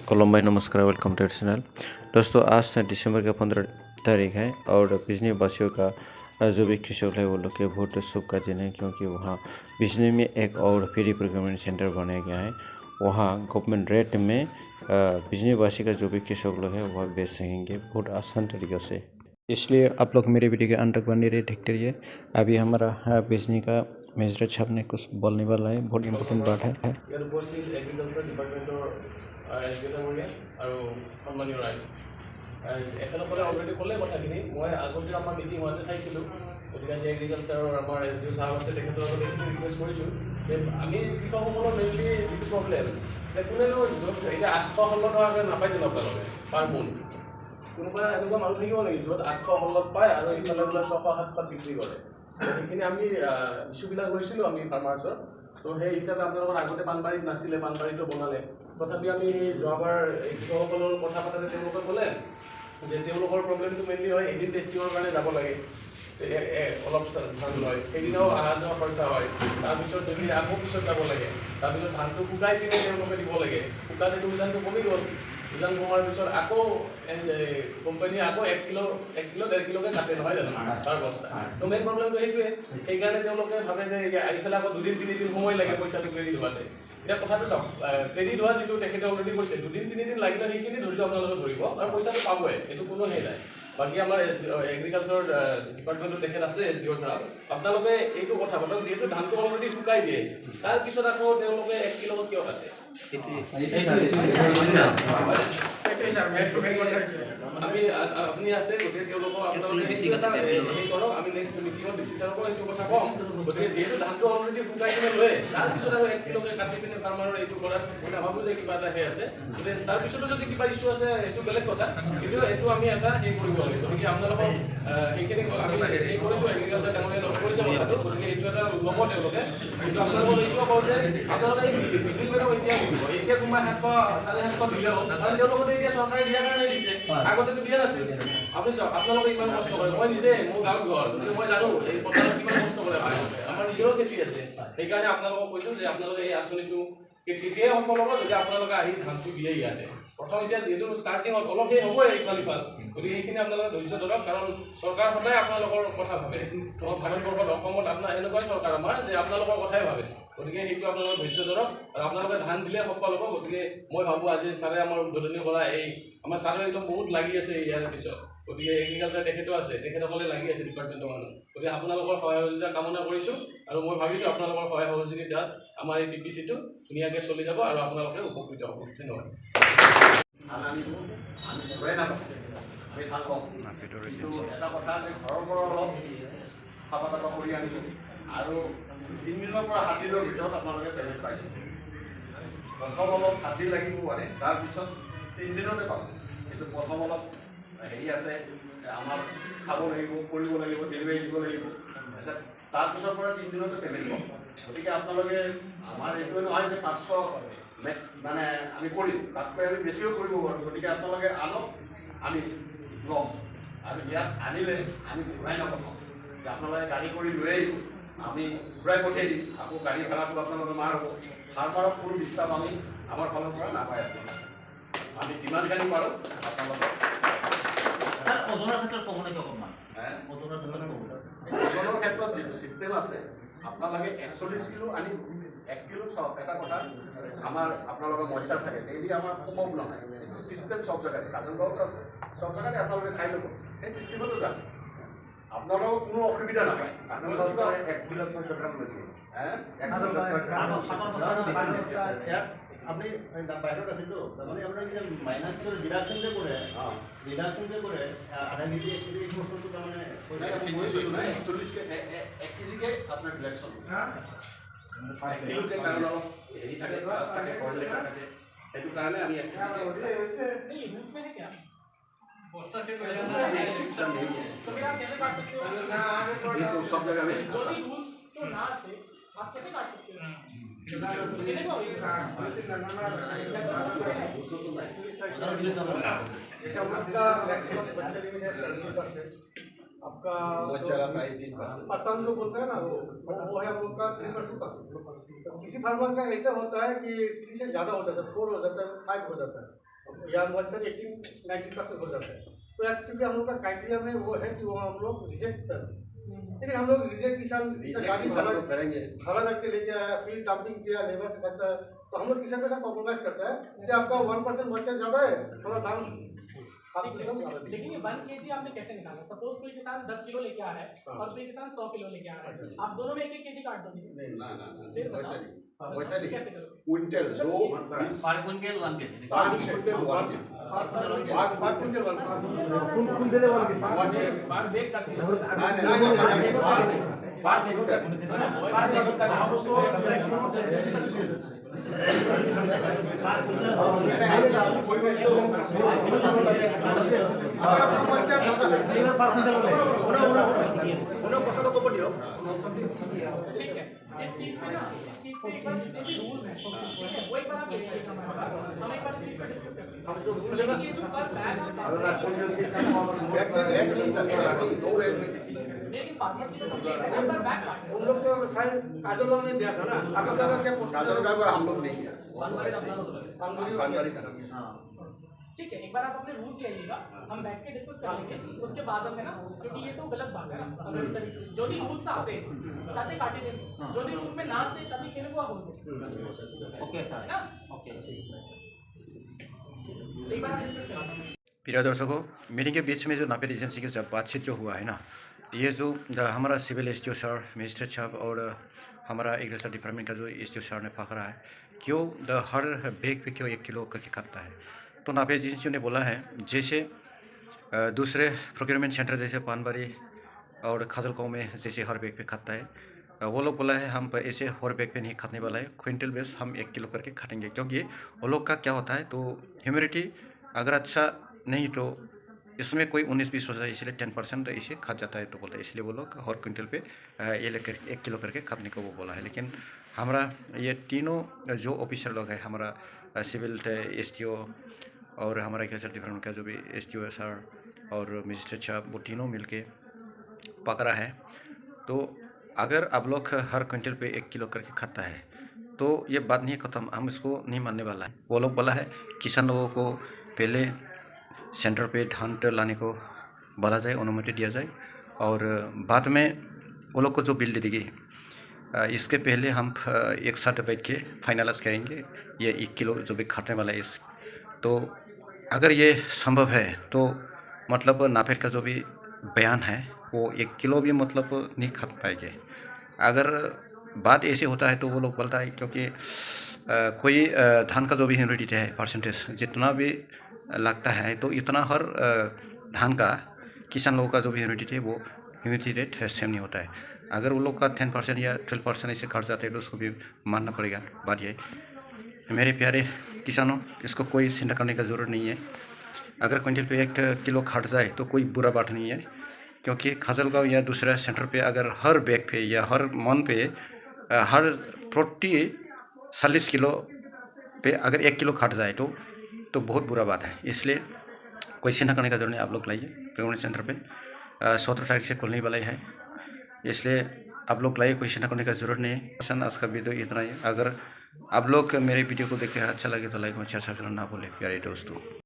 कोलम्बाई नमस्कार, welcome to channel. दोस्तों, आज दिसंबर का 15 तारीख है और बिजनी वासियों का जो भी कृषक है वो लोग के बहुत शुभ का दिन है, क्योंकि वहाँ बिजनी में एक और फ्री प्रोक्योरमेंट सेंटर बनाया गया है। वहाँ गवर्नमेंट रेट में बिजनी वासी का जो भी कृषक लोग है वह बेच सकेंगे बहुत आसान तरीक़े से। इसलिए आप लोग मेरे वीडियो के अंत तक बने रहिए, देखते रहिए। अभी हमारा बिजनी का मेजर साहब ने कुछ बोलने वाला है, बहुत इंपॉर्टेंट बात है। আৰু সন্মানীয় ৰাইজ এখেতসকলে অলৰেডি ক'লে কথাখিনি। মই আগতে আমাৰ মিটিং হোৱাতে চাইছিলোঁ, গতিকে আজি এগ্ৰিকালচাৰৰ আমাৰ এছ ডি অ' চাহাব আছে, তেখেতৰ লগত এইখিনি ৰিকুৱেষ্ট কৰিছোঁ যে আমি কৃষকসকলৰ মেইনলি যিটো প্ৰব্লেম যে কোনেনো য'ত এতিয়া 800-16 টকাকৈ নাপায় জানো আপোনালোকে পাৰ মোন? কোনোবা এনেকুৱা মানুহ থাকিব নেকি য'ত 800-16 পায় আৰু ইফালে বোলে 600-700 বিক্ৰী কৰে? সেইখিনি আমি ইছ্যুবিলাক লৈছিলোঁ আমি ফাৰ্মাৰ্ছৰ। তো সেই হিচাপে আপোনালোকৰ আগতে বানবাৰীত নাছিলে, বানবাৰীটো বনালে। তথাপি আমি যোৱাবাৰ কৃষকসকলৰ কথা পাতোঁতে তেওঁলোকে ক'লে যে তেওঁলোকৰ প্ৰব্লেমটো মেইনলি হয় এদিন টেষ্টিঙৰ কাৰণে যাব লাগে, অলপ ধান লয়, সেইদিনাও অহা যোৱা খৰচা হয়। তাৰপিছত যদি আকৌ পিছত যাব লাগে, তাৰপিছত ধানটো শুকাই পিনে তেওঁলোকে দিব লাগে, শুকালেতো উজানটো কমি গ'ল। উজান কমাৰ পিছত আকৌ কোম্পানীয়ে আকৌ 1 কিলো 1.5 কিলোকৈ কাটে, নহয় জানো তাৰ বস্তা? তো মেইন প্ৰব্লেমটো সেইটোৱে। সেইকাৰণে তেওঁলোকে ভাবে যে এইফালে আকৌ 2-3 দিন সময় লাগে পইচাটো ক্ৰেডিট হোৱাতে। এতিয়া কথাটো চাওক, ক্ৰেডিট হোৱা যিটো তেখেতে অলৰেডি কৈছে 2-3 দিন লাগিলে সেইখিনি ধৰি লওক আপোনালোকে ধৰিব আৰু পইচাটো পাবই, এইটো কোনো সেই নাই। বাকী আমাৰ এগ্ৰিকালচাৰ ডিপাৰ্টমেণ্টত তেখেত আছে, এছ ডি অ' ছাৰ। আপোনালোকে এইটো কথা পাতক, যিহেতু ধানটো অলৰেডি শুকাই দিয়ে, তাৰপিছত আকৌ তেওঁলোকে 1 কিলো কিয় কাটে? আমি আপুনি আছে, গতিকে তেওঁলোকক আপোনালোকে হেৰি কৰক। আমি নেক্সট মিটিঙত ডিচি ছাৰকো এইটো কথা ক'ম। গতিকে যিহেতু ধানটো অলৰেডি শুকাই কিনে লয়, তাৰপিছত আৰু 1 কিলোকৈ কাটি পিনে ফাৰ্মাৰৰ এইটো কৰাত মই নাভাবোঁ যে কিবা এটা সেই আছে। গতিকে তাৰপিছতো যদি কিবা ইছ্যু আছে সেইটো বেলেগ কথা, কিন্তু এইটো আমি এটা হেৰি কৰিব লাগে। গতিকে আপোনালোকক সেইখিনি আমি হেৰি কৰিছোঁ, এগ্ৰিকালচাৰ ডাঙৰীয়া লগ কৰিছে কথাটো। গতিকে এইটো এটা ল'ব তেওঁলোকে। কিন্তু আপোনালোকক এইটোও কওঁ যে আপোনালোকে এই বিক্ৰী কৰিও এতিয়া কোনোবা 700-750 দিলেও, কাৰণ তেওঁলোকতে এতিয়া চৰকাৰে দিয়াৰ কাৰণে দিছে, আগতেতো দিয়া নাছিল। আপুনি চাওক, আপোনালোকে ইমান কষ্ট কৰে, মই নিজে মোৰ গাঁৱত ঘৰ, গতিকে মই জানো এই পথাৰত কিমান কষ্ট কৰে আপোনালোকে। আমাৰ নিজৰো খেতি আছে, সেইকাৰণে আপোনালোকক কৈছোঁ যে আপোনালোকে এই আঁচনিটো তেতিয়াই সফল হ'ব যদি আপোনালোকে আহি ধানটো দিয়ে ইয়াতে। প্ৰথম এতিয়া যিহেতু ষ্টাৰ্টিঙত অলপ সেই হ'বই ইফাল সিফাল, গতিকে সেইখিনি আপোনালোকে ধৈৰ্য ধৰক, কাৰণ চৰকাৰ সদায় আপোনালোকৰ কথা ভাবে। ভাৰতবৰ্ষত অসমত আপোনাৰ এনেকুৱাই চৰকাৰ আমাৰ যে আপোনালোকৰ কথাই ভাবে। গতিকে সেইটো আপোনালোকে ধৈৰ্য ধৰক আৰু আপোনালোকে ধান দিলে সফল হ'ব। গতিকে মই ভাবোঁ আজি ছাৰে আমাৰ উদ্বোধনী কৰা আমাৰ ছাৰে একদম বহুত লাগি আছে ইয়াৰ পিছত। গতিকে এগ্ৰিকালচাৰ তেখেতো আছে, তেখেতসকলে লাগি আছে ডিপাৰ্টমেণ্টৰ মানুহ। গতিকে আপোনালোকৰ সহায় সহযোগিতা কামনা কৰিছোঁ আৰু মই ভাবিছোঁ আপোনালোকৰ সহায় সহযোগিতাত আমাৰ এই PPC-টো ধুনীয়াকৈ চলি যাব আৰু আপোনালোকে উপকৃত হ'ব। ধন্যবাদ। আমি ভাল পাওঁ, কিন্তু এটা কথা যে ঘৰৰ পৰা অলপ চাফা চাফা কৰি আনিব আৰু 3 দিনৰ পৰা 7 দিনৰ ভিতৰত আপোনালোকে পেমেণ্ট পাই যাব। প্ৰথম অলপ 7 দিন লাগিব পাৰে, তাৰপিছত 3 দিনতে পাব। কিন্তু প্ৰথম অলপ হেৰি আছে, আমাৰ চাব লাগিব, কৰিব লাগিব, ডেলিভাৰী দিব লাগিব। তাৰপিছৰ পৰা 3 দিনতে পেমেণ্ট পাব। গতিকে আপোনালোকে আমাৰ এইটোৱে নহয় যে 500 মানে আমি কৰিম, তাতকৈ আমি বেছিও কৰিব পাৰোঁ। গতিকে আপোনালোকে আনক, আমি ল'ম আৰু ইয়াত আনিলে আমি ঘূৰাই নপঠাওঁ যে আপোনালোকে গাড়ী কৰি লৈ আহিব, আমি ঘূৰাই পঠিয়াই দিম। আকৌ গাড়ী ভাড়াটো আপোনালোকে মাৰ হ'ব। ফাৰ্মাৰক কোনো ডিষ্টাৰ্ব আমি আমাৰ ফালৰ পৰা নাপায়। আপোনালোকে আমি যিমানখিনি পাৰোঁ আপোনালোকক ওজনৰ ক্ষেত্ৰত যিটো ছিষ্টেম আছে, আপোনালোকে 41 কিলো আনি 1 কিলো চাওক। এটা কথা, আমাৰ আপোনালোকৰ মইচাৰ থাকে, ডেইলি আমাৰ সম্ভৱ নহয়। এইটো ছিষ্টেম চব জেগাতে, কাজলগাঁৱত আছে, চব জেগাতে আপোনালোকে চাই ল'ব। সেই ছিষ্টেমতো যাম, আপোনালোকৰ কোনো অসুবিধা নাপায়। আপোনালোকে 1 কিলো 600 গ্ৰাম লৈছে, আপনি বাহিৰত আছেতো, তাৰমানে আপোনাৰ কি মাইনাছ ডিডাকশ্যন যে কৰে, ডিডাকশ্যন যে কৰে আধা কেজি 1 কেজি এই বস্তুটো তাৰমানে 1 কেজিকে আপোনাৰ ডিডাকশ্যন 1 কিলোকে কাৰণ অলপ হেৰি থাকে, ক্লাছ থাকে, কৰ্ণ থাকে, সেইটো কাৰণে আমি 1 কেজিকে सब जगह में आप कैसे काट सकते हो? आपका पतंग जो बोलते हैं ना, वो है हम लोग का 3%। किसी फार्मर का ऐसा होता है कि 3 से ज़्यादा हो जाता है, 4 हो जाता है, 5 हो जाता है। या बच्चा 18-19% हो जाता है। तो एक्चुअली हम लोग का क्राइटेरिया में वो है कि वो हम लोग रिजेक्ट करते हैं। लेकिन हम लोग रिजेक्ट किसान गाड़ी भाड़ा करेंगे। भाड़ा करके लेके आया, फिर डंपिंग किया, लेबर का खर्चा, तो हम लोग किसान के साथ कॉम्प्रोमाइज करता है कि आपका 1% बच्चा ज़्यादा है, थोड़ा दाम आप एकदम ज़्यादा दीजिए। लेकिन ये 1 kg आपने कैसे निकाला? सपोज कोई किसान 10 किलो लेके आ रहा है और कोई किसान 100 किलो लेके आ रहा है, आप दोनों में 1-1 kg काट दोगे? ना फिर वैसा बताओ। नहीं, वैसा नहीं। कैसे करोगे? क्विंटल दो पर quintal 1 kg। 5 quintal 1 kg। 5 quintal बार बेक करते हैं। ठीक है, इस चीज पे एक बार जितने भी रूल्स हैं, ठीक है, वो एक बार आप ले लीजिए हमारे पास। हम एक बार इस चीज पे डिस्कस करते हैं। हम जो रूल है लेकिन ना, ये जो पर बैग लेकिन फार्मर्स की तो कंप्लेंट है, एक बार बैग काट उन लोग तो शायद काजल में दिया था ना, काजल का क्या प्रोसीजर हम लोग नहीं किया। ठीक है, एक बार आप अपने रूल्स ले लीजिएगा, हम बैठ के डिस्कस कर लेंगे, उसके बाद हम है ना, क्योंकि ये तो गलत बात है ना, अगर इस तरीके से जो भी रूल्स आसे ताते काटे दे, जो भी रूल्स में ना से तभी केने को हो ओके सर, ना ओके। एक बार हम डिस्कस करेंगे। प्रिय दर्शकों, मीटिंग के बीच में जो नापेड एजेंसी के जब बातचीत जो हुआ है ना, ये जो हमारा सिविल एस सर, मजिस्ट्रेट साहब और हमारा एग्रीकल्चर डिपार्टमेंट का जो एस सर ने पकड़ा है, क्यों हर बैग पे क्यों 1 किलो करके काटता है। तो नापेड एजेंसी ने बोला है जैसे दूसरे प्रोक्योरमेंट सेंटर जैसे पानबारी और खाजलगांव में जैसे हर बैग पे खाता है, वो लोग बोला है हम ऐसे हर बैग पे नहीं खाने वाला है, क्विंटल बेस हम 1 किलो करके खाटेंगे। क्योंकि वो लोग का क्या होता है, तो ह्यूमिडिटी अगर अच्छा नहीं तो इसमें कोई 19-20 हो जाए, इसलिए 10% इसे खा जाता है। तो बोला इसलिए वो लोग हर क्विंटल पे ये लेकर 1 किलो करके खाने को वो बोला है। लेकिन हमारा ये तीनों जो ऑफिसर लोग हैं, हमारा सिविल STO और हमारा एग्रीकल्चर डिपार्टमेंट का जो भी STO सर और मजिस्ट्रेट साहब, वो तीनों मिलके पकड़ा है। तो अगर आप लोग हर क्विंटल पे 1 किलो करके खाता है तो ये बात नहीं ख़त्म, हम इसको नहीं मानने वाला है। वो लोग बोला है किसान लोगों को पहले सेंटर पे धान लाने को बोला जाए, अनुमति दिया जाए, और बाद में वो लोग को जो बिल दे देगी, इसके पहले हम एक साथ बैठ के फाइनलाइज करेंगे ये 1 किलो जो भी खाटने वाला है। इस तो अगर ये संभव है तो मतलब नाफेड का जो भी बयान है वो 1 किलो भी मतलब नहीं खा पाएंगे। अगर बात ऐसे होता है तो वो लोग बोलता है क्योंकि कोई धान का जो भी ह्यूमिडिटी है परसेंटेज जितना भी लगता है, तो इतना हर धान का किसान लोगों का जो भी ह्यूमिडिटी है वो ह्यूमिडिटी रेट सेम नहीं होता है। अगर वो लोग का 10% या 12% ऐसे खर्च जाते हैं तो उसको भी मानना पड़ेगा। बात ये मेरे प्यारे किसानों, इसको कोई चिंता करने का ज़रूरत नहीं है। अगर क्विंटल पे 1 किलो खट जाए तो कोई बुरा बात नहीं है, क्योंकि खाजलगांव या दूसरा सेंटर पे अगर हर बैग पे या हर मन पे हर प्रति 40 किलो पे अगर 1 किलो खट जाए तो बहुत बुरा बात है। इसलिए कोई चिंता करने का जरूरत नहीं। आप लोग लाइए प्रोक्योरमेंट सेंटर पे 17 तारीख से खुलने वाला है, इसलिए आप लोग लाइए, कोई चिंता करने का जरूरत नहीं है। आज का वीडियो इतना ही। अगर आप लोग मेरे वीडियो को देख के अच्छा लगे तो लाइक और शेयर करना ना भूलें प्यारे दोस्तों।